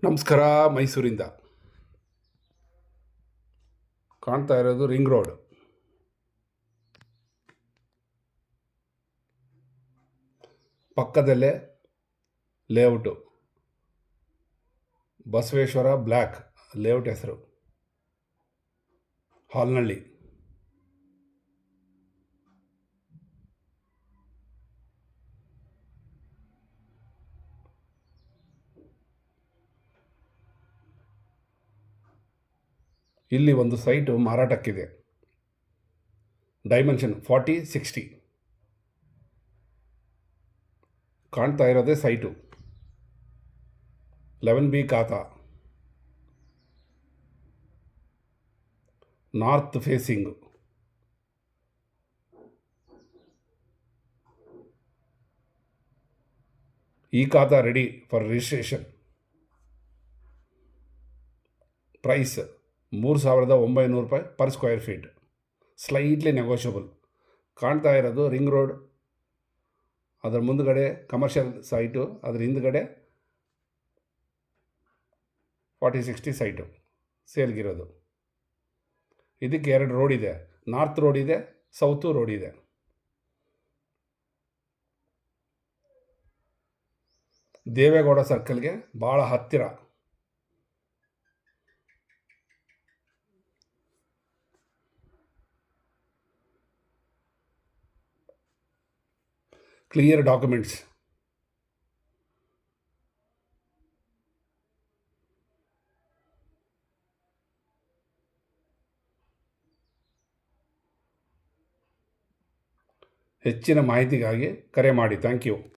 ನಮಸ್ಕಾರ. ಮೈಸೂರಿಂದ ಕಾಣ್ತಾ ಇರೋದು ರಿಂಗ್ ರೋಡ್. ಪಕ್ಕದಲ್ಲೇ ಲೇಔಟು ಬಸವೇಶ್ವರ ಬ್ಲ್ಯಾಕ್ ಲೇಔಟ್ ಹೆಸರು. ಹಾಲ್ನಳ್ಳಿ. ಇಲ್ಲಿ ಒಂದು ಸೈಟು ಮಾರಾಟಕ್ಕಿದೆ. ಡೈಮೆನ್ಷನ್ 40-60. ಕಾಣ್ತಾ ಇರೋದೇ ಸೈಟು. 11B ಖಾತಾ. North facing. ಈ ಖಾತಾ ರೆಡಿ ಫಾರ್ ರಿಜಿಸ್ಟ್ರೇಷನ್. ಪ್ರೈಸ್ 3,900 ರೂಪಾಯಿ per square feet. Slightly negotiable. ಕಾಣ್ತಾ ಇರೋದು ರಿಂಗ್ ರೋಡ್. ಅದರ ಮುಂದುಗಡೆ ಕಮರ್ಷಿಯಲ್ ಸೈಟು, ಅದರ ಹಿಂದುಗಡೆ 40-60 ಸೈಟು ಸೇಲ್ಗಿರೋದು. ಇದಕ್ಕೆ 2 ರೋಡ್ ಇದೆ. ನಾರ್ತ್ ರೋಡ್ ಇದೆ, ಸೌತು ರೋಡ್ ಇದೆ. ದೇವೇಗೌಡ ಸರ್ಕಲ್ಗೆ ಭಾಳ ಹತ್ತಿರ. Clear documents. ಹೆಚ್ಚಿನ ಮಾಹಿತಿಗಾಗಿ ಕರೆ ಮಾಡಿ. Thank you.